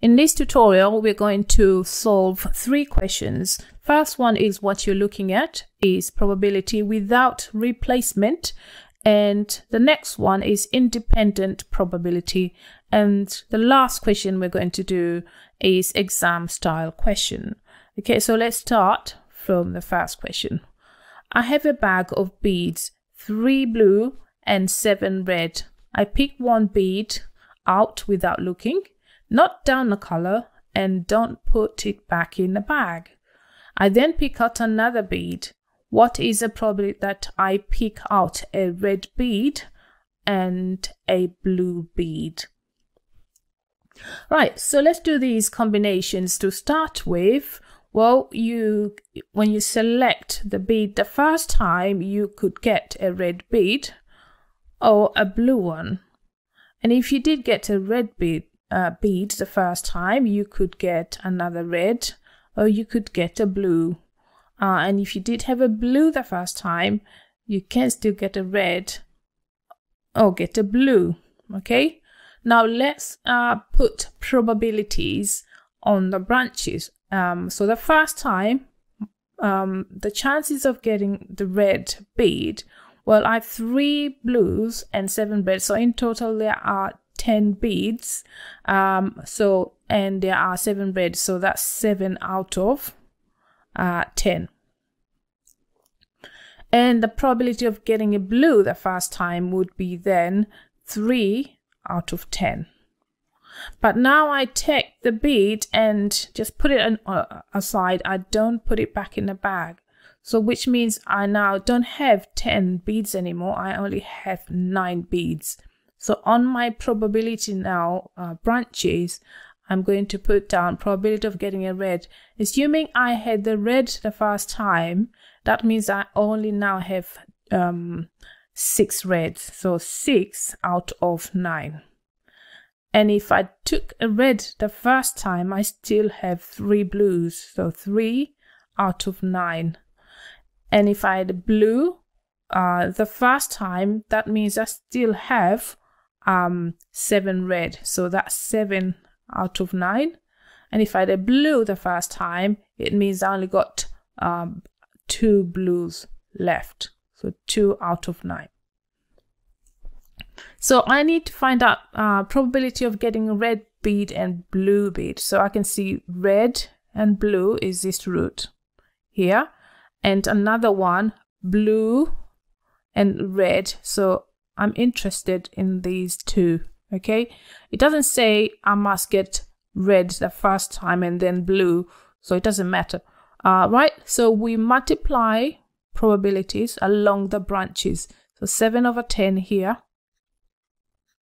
In this tutorial, we're going to solve 3 questions. First one is what you're looking at is probability without replacement. And the next one is independent probability. And the last question we're going to do is exam style question. Okay, so let's start from the first question. I have a bag of beads, 3 blue and 7 red. I pick one bead out without looking, note down the color, and don't put it back in the bag. I then pick out another bead. What is the probability that I pick out a red bead and a blue bead? Right, so let's do these combinations to start with. Well, when you select the bead the first time, you could get a red bead or a blue one. And if you did get a red bead the first time, you could get another red or you could get a blue. And if you did have a blue the first time, you can still get a red or get a blue. Okay, now let's put probabilities on the branches. So the first time, the chances of getting the red bead, well, I have 3 blues and 7 reds. So in total, there are 10 beads. And there are 7 reds. So that's 7 out of 10. And the probability of getting a blue the first time would be then 3 out of 10. But now I take the bead and just put it aside. I don't put it back in the bag. So which means I now don't have 10 beads anymore. I only have 9 beads. So on my probability now branches, I'm going to put down probability of getting a red. Assuming I had the red the first time, that means I only now have 6 reds. So 6 out of 9. And if I took a red the first time, I still have 3 blues. So 3 out of 9. And if I had a blue the first time, that means I still have 7 red. So that's 7 out of 9. And if I had a blue the first time, it means I only got 2 blues left. So 2 out of 9. So I need to find out probability of getting a red bead and blue bead. So I can see red and blue is this root here. And another one, blue and red. So I'm interested in these 2. Okay. It doesn't say I must get red the first time and then blue. So it doesn't matter. Right. So we multiply probabilities along the branches. So 7 over 10 here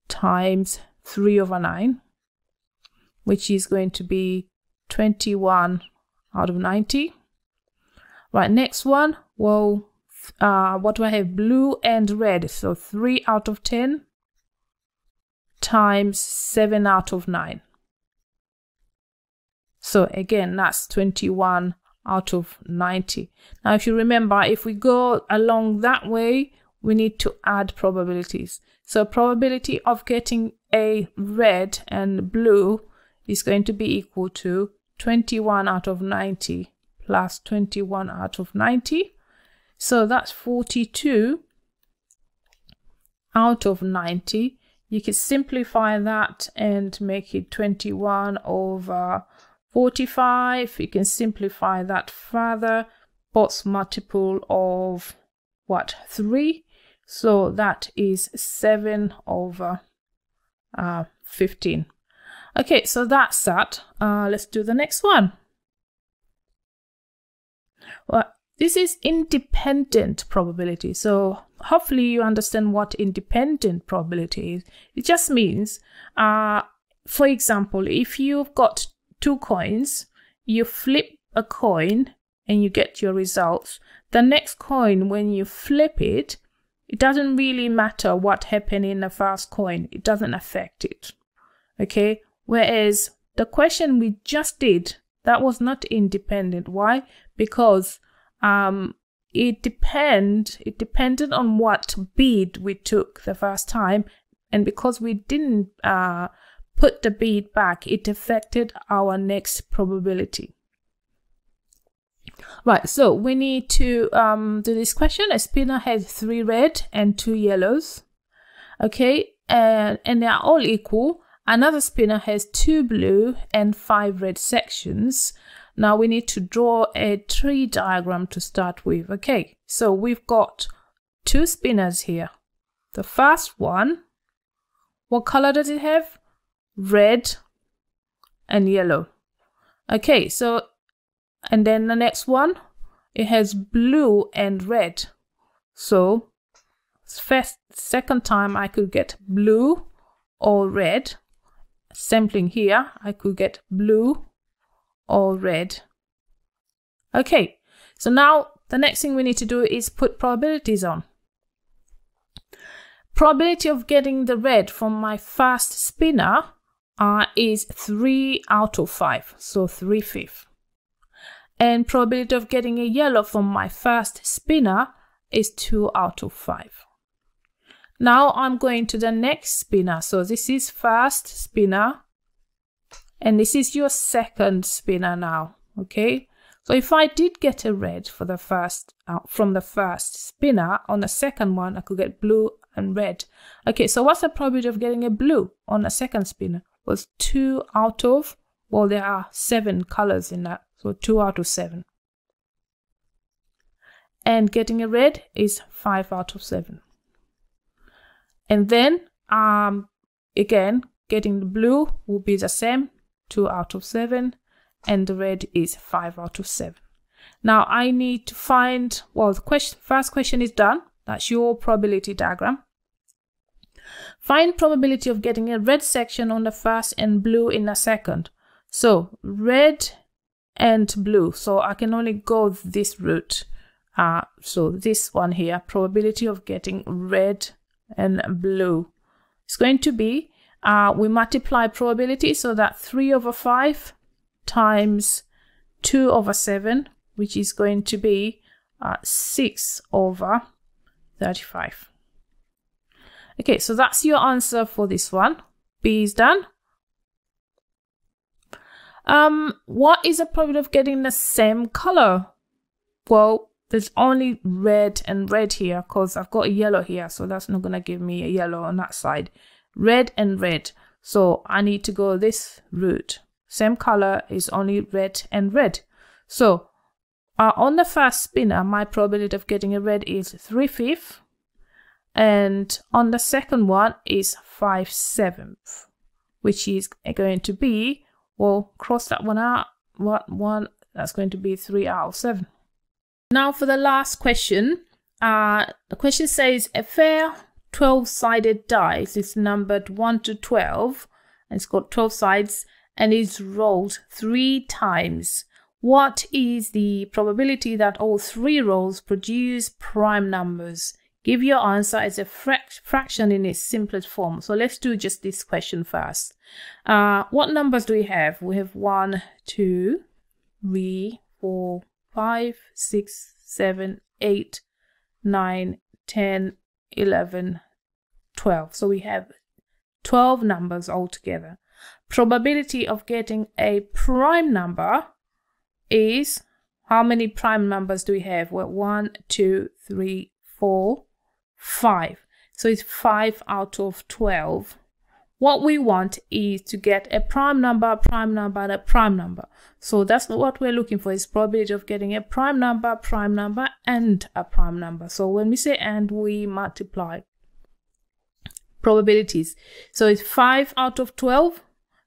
times 3 over 9, which is going to be 21 out of 90. Right, next one, well, what do I have? Blue and red. So 3 out of 10 times 7 out of 9. So again, that's 21 out of 90. Now, if you remember, if we go along that way, we need to add probabilities. So probability of getting a red and blue is going to be equal to 21 out of 90 plus 21 out of 90. So that's 42 out of 90. You can simplify that and make it 21 over 45. You can simplify that further. Both multiple of what? 3. So that is 7 over 15. Okay, so that's that. Let's do the next one. Well, this is independent probability. So hopefully you understand what independent probability is. It just means, for example, if you've got 2 coins, you flip a coin and you get your results. The next coin, when you flip it, it doesn't really matter what happened in the first coin. It doesn't affect it. Okay. Whereas the question we just did, that was not independent. Why? Because it depended on what bead we took the first time, and because we didn't put the bead back, it affected our next probability. Right, so we need to do this question. A spinner has 3 red and 2 yellows. Okay, and they are all equal. Another spinner has 2 blue and 5 red sections. Now we need to draw a tree diagram to start with. Okay, so we've got 2 spinners here. The first one, what color does it have? Red and yellow. Okay, so, and then the next one, it has blue and red. So second time I could get blue or red. Sampling here, I could get blue or red. Okay, so now the next thing we need to do is put probabilities on. Probability of getting the red from my first spinner is 3 out of 5, so 3/5. And probability of getting a yellow from my first spinner is 2 out of 5. Now I'm going to the next spinner. So this is first spinner and this is your second spinner now. Okay, so if I did get a red for the first from the first spinner, on the second one I could get blue and red. Okay, so what's the probability of getting a blue on the second spinner? Was 2 out of, well, there are 7 colors in that, so 2 out of 7. And getting a red is 5 out of 7. And then again, getting the blue will be the same, 2 out of 7, and the red is 5 out of 7. Now I need to find, well, the first question is done. That's your probability diagram. Find probability of getting a red section on the first and blue in the second. So red and blue. So I can only go this route. So this one here, probability of getting red and blue. It's going to be, we multiply probability, so that 3 over 5 times 2 over 7, which is going to be 6 over 35. Okay, so that's your answer for this one. B is done. What is the probability of getting the same color? Well, there's only red and red here because I've got a yellow here, so that's not going to give me a yellow on that side. Red and red, so I need to go this route. Same color is only red and red. So on the first spinner, my probability of getting a red is 3/5, and on the second one is 5/7, which is going to be, well, cross that one out, one that's going to be 3 out of 7. Now for the last question, the question says a fair 12-sided dice is numbered 1 to 12, and it's got 12 sides and is rolled 3 times. What is the probability that all 3 rolls produce prime numbers? Give your answer as a fraction in its simplest form. So let's do just this question first. What numbers do we have? We have 1, 2, 3, 4, 5, 6, 7, 8, 9, 10, 11, 12. So we have 12 numbers altogether. Probability of getting a prime number is, how many prime numbers do we have? Well, 1, 2, 3, 4, 5. So it's 5 out of 12. What we want is to get a prime number, and a prime number. So that's what we're looking for, is probability of getting a prime number, and a prime number. So when we say and, we multiply probabilities. So it's 5 out of 12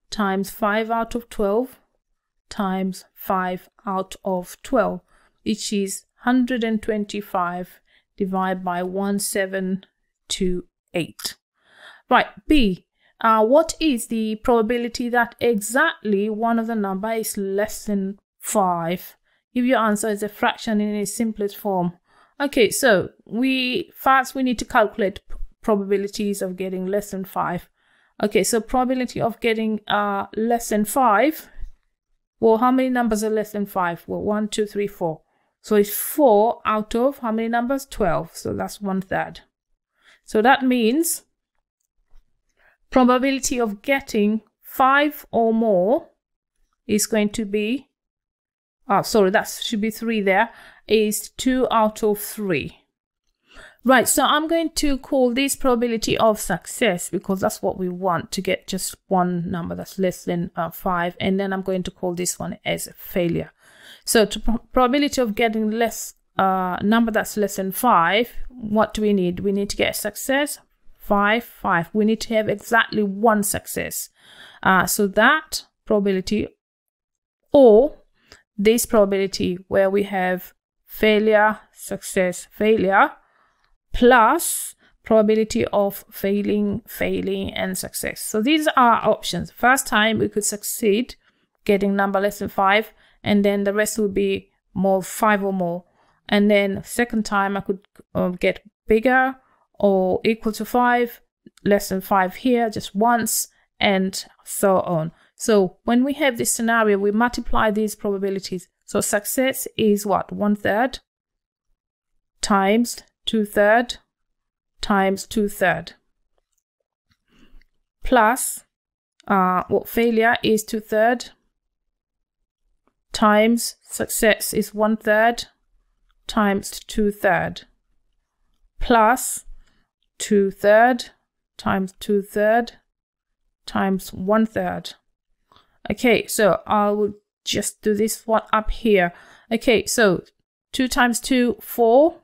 times 5 out of 12 times 5 out of 12, which is 125 divided by 1728. Right, B. What is the probability that exactly one of the number is less than 5? Give your answer as a fraction in its simplest form. Okay, so first we need to calculate probabilities of getting less than 5. Okay, so probability of getting less than 5. Well, how many numbers are less than 5? Well, 1, 2, 3, 4. So it's 4 out of how many numbers? 12. So that's 1/3. So that means probability of getting 5 or more is going to be, sorry, that should be 3 there, is 2 out of 3. Right, so I'm going to call this probability of success because that's what we want, to get just one number that's less than 5. And then I'm going to call this one as a failure. So to probability of getting less number that's less than 5, what do we need? We need to get a success, 5, 5. We need to have exactly one success. So that probability, or this probability where we have failure, success, failure, plus probability of failing, failing, and success. So these are options. First time we could succeed getting number less than 5, and then the rest would be more, 5 or more. And then second time I could get bigger or equal to 5, less than 5 here just once, and so on. So when we have this scenario, we multiply these probabilities. So success is what? 1/3 times 2/3 times 2/3 plus what failure is 2/3 times success is 1/3 times 2/3 plus 2/3 times 2/3 times 1/3. Okay, so I will just do this one up here. Okay, so 2 times 2, 4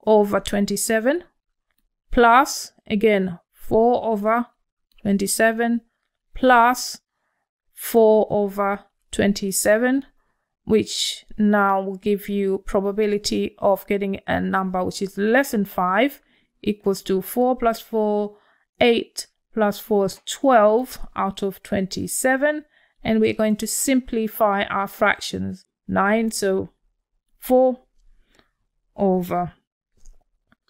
over 27 plus, again, 4 over 27 plus 4 over 27, which now will give you probability of getting a number which is less than 5, equals to 4 plus 4, 8 plus 4 is 12 out of 27. And we're going to simplify our fractions. 9, so 4 over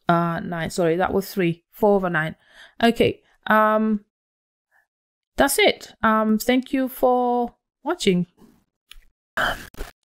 9. Sorry, that was 3. 4 over 9. Okay, that's it. Thank you for watching.